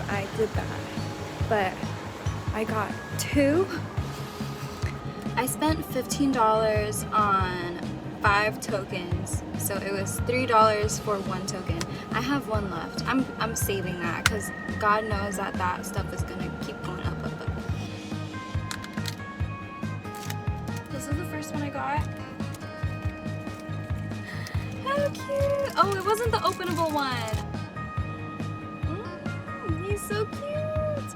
I did that, but I got 2. I spent $15 on 5 tokens, so it was $3 for 1 token. I have 1 left. I'm saving that because God knows that that stuff is gonna keep going up. This is the first one I got. How cute! Oh, it wasn't the openable one. He's so cute.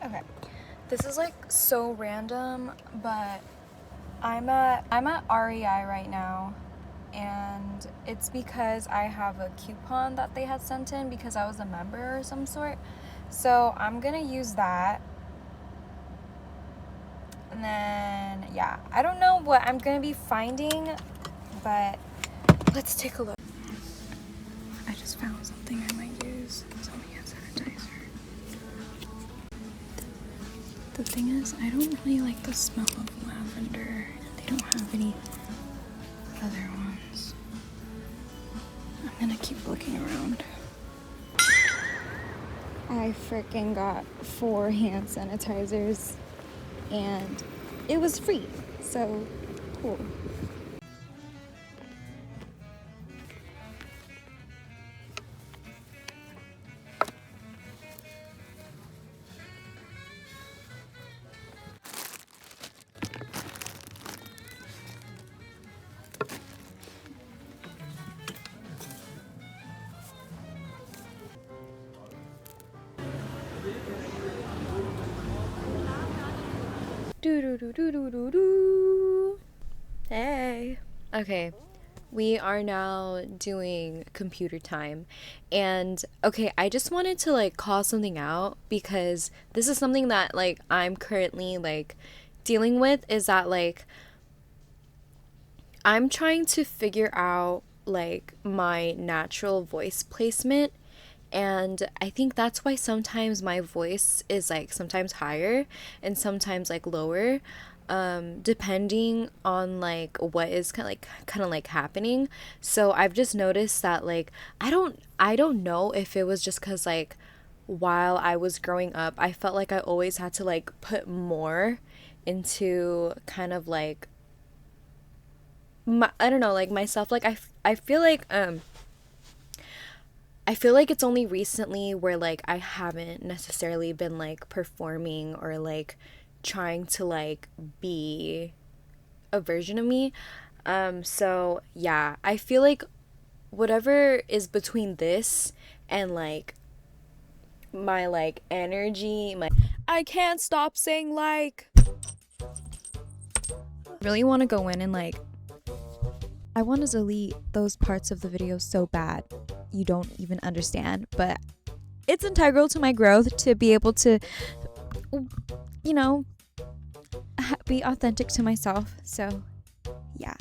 Okay, this is like so random, but I'm at REI right now, and it's because I have a coupon that they had sent in because I was a member or some sort. So I'm gonna use that. And then, yeah, I don't know what I'm gonna be finding, but let's take a look. I just found something I might use. Some hand sanitizer. The thing is, I don't really like the smell of lavender, and they don't have any other ones. I'm gonna keep looking around. I freaking got 4 hand sanitizers, and it was free, so cool. Hey. Okay, we are now doing computer time, and okay, I just wanted to like call something out because this is something that like I'm currently like dealing with, is that like I'm trying to figure out like my natural voice placement. And I think that's why sometimes my voice is like sometimes higher and sometimes like lower, depending on like what is kind of like happening. So I've just noticed that like I don't know if it was just because like while I was growing up, I felt like I always had to like put more into kind of like I don't know, like myself. Like I feel like I feel like it's only recently where like I haven't necessarily been like performing or like trying to like be a version of me. So yeah, I feel like whatever is between this and like my like energy, my I can't stop saying like really want to go in and like I want to delete those parts of the video so bad you don't even understand, but it's integral to my growth to be able to, you know, be authentic to myself. So yeah,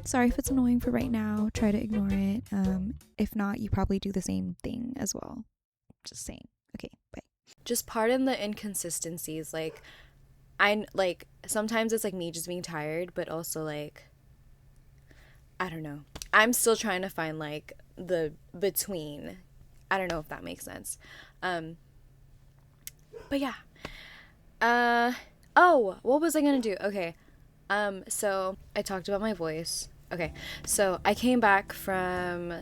sorry if it's annoying for right now. Try to ignore it. If not, you probably do the same thing as well. Just saying. Okay, bye. Just pardon the inconsistencies. Like I like sometimes it's like me just being tired, but also like I don't know. I'm still trying to find like the between. I don't know if that makes sense. But yeah. Oh, what was I gonna do? Okay. So I talked about my voice. Okay. So I came back from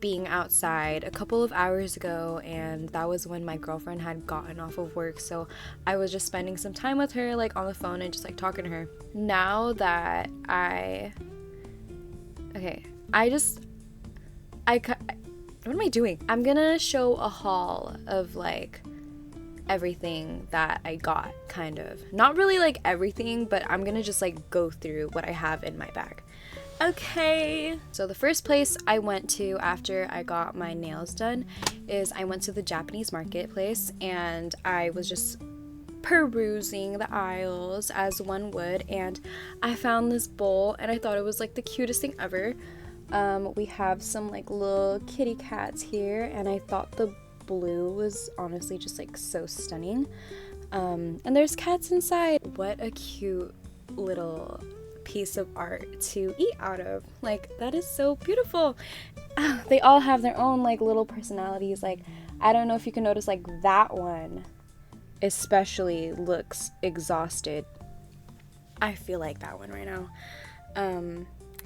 being outside a couple of hours ago, and that was when my girlfriend had gotten off of work, so I was just spending some time with her like on the phone and just like talking to her. Now that what am I doing? I'm gonna show a haul of like everything that I got, kind of. Not really like everything, but I'm gonna just like go through what I have in my bag. Okay, so the first place I went to after I got my nails done is I went to the Japanese marketplace, and I was just perusing the aisles as one would, and I found this bowl and I thought it was like the cutest thing ever. We have some like little kitty cats here, and I thought the blue was honestly just like so stunning. And there's cats inside. What a cute little piece of art to eat out of. Like, that is so beautiful. They all have their own like little personalities. Like, I don't know if you can notice, like that one especially looks exhausted. I feel like that one right now.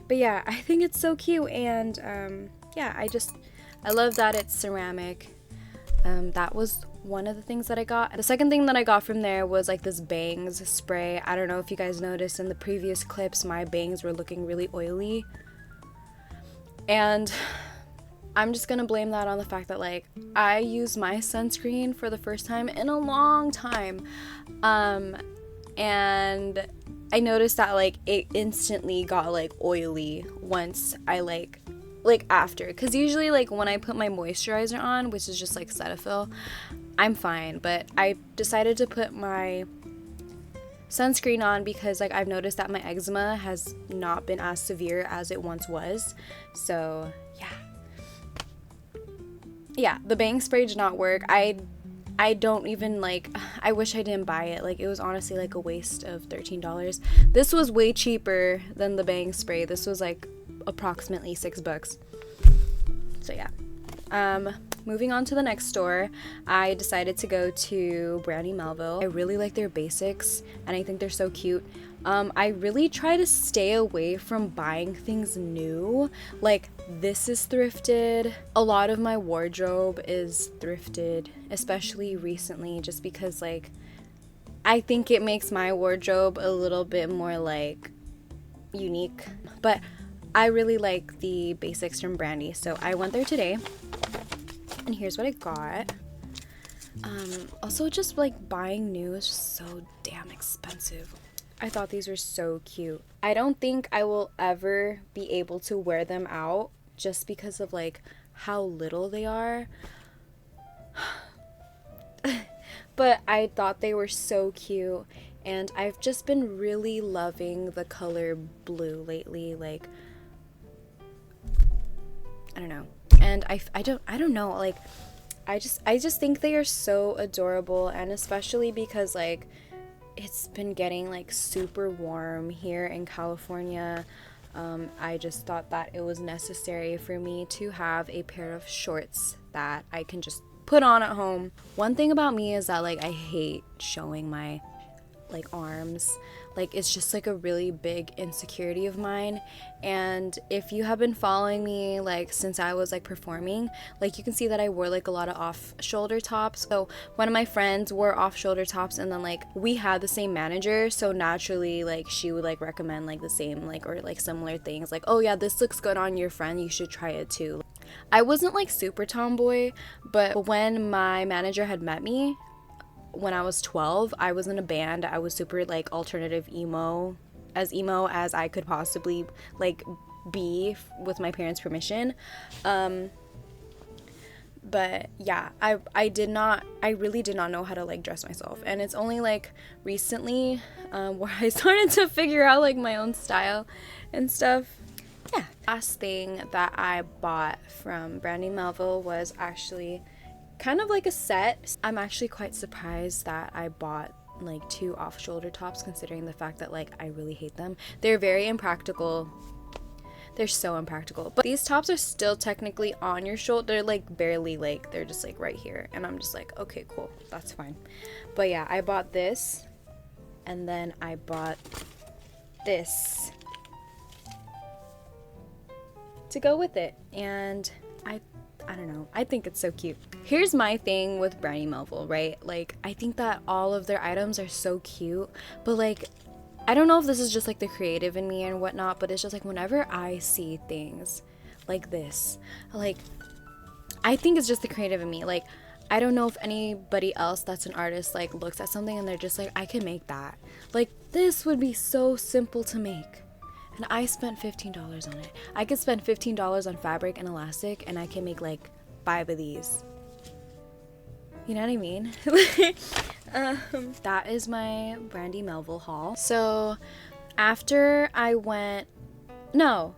But yeah, I think it's so cute, and yeah, I love that it's ceramic. That was one of the things that I got. The second thing that I got from there was like this bangs spray. I don't know if you guys noticed in the previous clips, my bangs were looking really oily. And I'm just gonna blame that on the fact that like I used my sunscreen for the first time in a long time. And I noticed that like it instantly got like oily once I like after, because usually like when I put my moisturizer on, which is just like Cetaphil, I'm fine, but I decided to put my sunscreen on because like I've noticed that my eczema has not been as severe as it once was. So yeah, the bang spray did not work. I don't even like, I wish I didn't buy it. Like, it was honestly like a waste of $13. This was way cheaper than the bang spray. This was like approximately $6. So yeah. Moving on to the next store, I decided to go to Brandy Melville. I really like their basics and I think they're so cute. I really try to stay away from buying things new. Like, this is thrifted. A lot of my wardrobe is thrifted, especially recently, just because like I think it makes my wardrobe a little bit more like unique. But I really like the basics from Brandy, so I went there today. And here's what I got. Also, just like buying new is just so damn expensive. I thought these were so cute. I don't think I will ever be able to wear them out just because of like how little they are. But I thought they were so cute, and I've just been really loving the color blue lately. Like, I don't know. And I don't know, like I just think they are so adorable, and especially because like it's been getting like super warm here in California. I just thought that it was necessary for me to have a pair of shorts that I can just put on at home. One thing about me is that like I hate showing my like arms. Like, it's just like a really big insecurity of mine. And if you have been following me like since I was like performing, like you can see that I wore like a lot of off shoulder tops. So one of my friends wore off shoulder tops, and then like we had the same manager, so naturally like she would like recommend like the same like or like similar things, like, oh yeah, this looks good on your friend, you should try it too. I wasn't like super tomboy, but when my manager had met me when I was 12, I was in a band. I was super like alternative emo as I could possibly like be with my parents' permission. But yeah, I really did not know how to like dress myself, and it's only like recently where I started to figure out like my own style and stuff. Yeah. Last thing that I bought from Brandy Melville was actually kind of like a set. I'm actually quite surprised that I bought like 2 off-shoulder tops, considering the fact that like I really hate them. They're very impractical. They're so impractical. But these tops are still technically on your shoulder. They're like barely, like they're just like right here. And I'm just like, okay, cool, that's fine. But yeah, I bought this, and then I bought this to go with it. And I don't know, I think it's so cute. Here's my thing with Brandy Melville, right? Like, I think that all of their items are so cute, but like, I don't know if this is just like the creative in me and whatnot, but it's just like whenever I see things like this, like, I think it's just the creative in me. Like, I don't know if anybody else that's an artist like looks at something and they're just like, I can make that. Like, this would be so simple to make. And I spent $15 on it. I could spend $15 on fabric and elastic, and I can make like 5 of these. You know what I mean? That is my Brandy Melville haul. So after I went, no,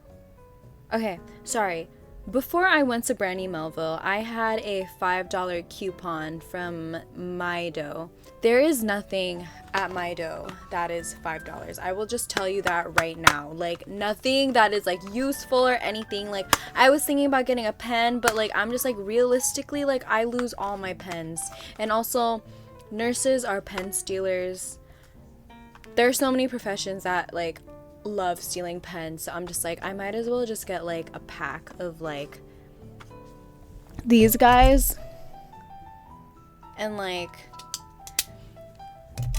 okay, sorry. Before I went to Brandy Melville, I had a $5 coupon from bday. There is nothing at bday that is $5. I will just tell you that right now. Like, nothing that is like useful or anything. Like, I was thinking about getting a pen, but like, I'm just like, realistically, like, I lose all my pens. And also, nurses are pen stealers. There are so many professions that like love stealing pens, so I'm just like, I might as well just get like a pack of like these guys, and like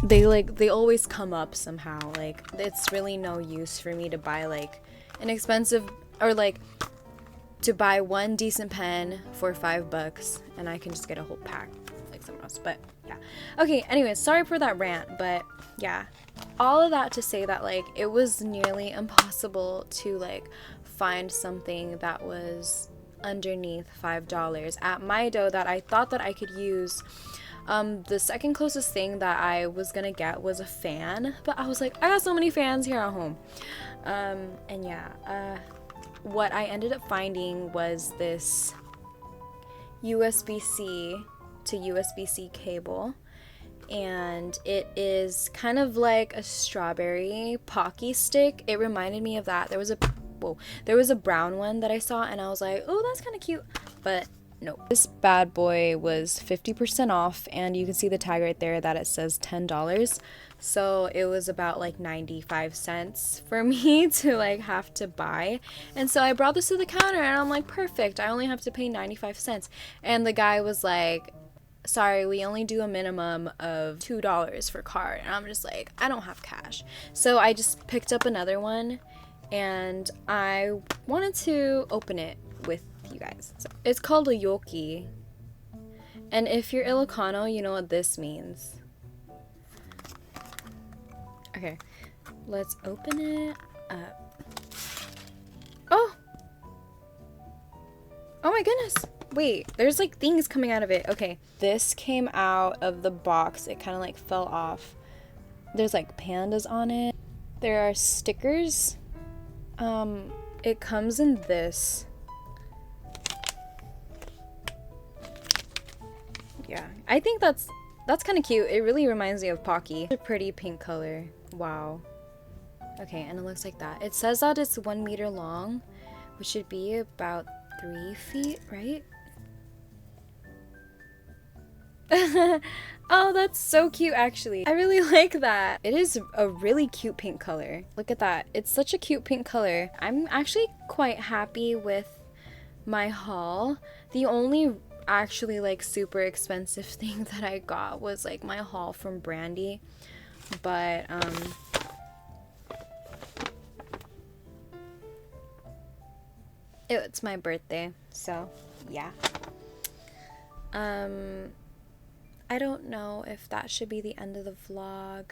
they always come up somehow. Like, it's really no use for me to buy like an expensive, or like to buy one decent pen for $5 and I can just get a whole pack like someone else. But yeah, okay, anyways, sorry for that rant, but yeah, all of that to say that like it was nearly impossible to like find something that was underneath $5 at bday that I thought that I could use. The second closest thing that I was gonna get was a fan, but I was like, I got so many fans here at home. And yeah, what I ended up finding was this USB-C to USB-C cable, and it is kind of like a strawberry Pocky stick. It reminded me of that. There was a brown one that I saw and I was like, oh, that's kind of cute, but no. This bad boy was 50% off, and you can see the tag right there that it says $10. So it was about like 95 cents for me to like have to buy. And so I brought this to the counter and I'm like, perfect, I only have to pay 95 cents. And the guy was like, sorry, we only do a minimum of $2 for card. And I'm just like, I don't have cash. So I just picked up another one and I wanted to open it with you guys. So it's called a yoki. And if you're Ilocano, you know what this means. Okay, let's open it up. Oh! Oh my goodness! Wait, there's like things coming out of it. Okay, this came out of the box. It kind of like fell off. There's like pandas on it. There are stickers. It comes in this. Yeah, I think that's kind of cute. It really reminds me of Pocky. It's a pretty pink color. Wow. Okay, and it looks like that. It says that it's 1 meter long, which should be about 3 feet, right? Oh, that's so cute, actually. I really like that. It is a really cute pink color. Look at that. It's such a cute pink color. I'm actually quite happy with my haul. The only actually like super expensive thing that I got was like my haul from Brandy, but it's my birthday, so yeah. I don't know if that should be the end of the vlog.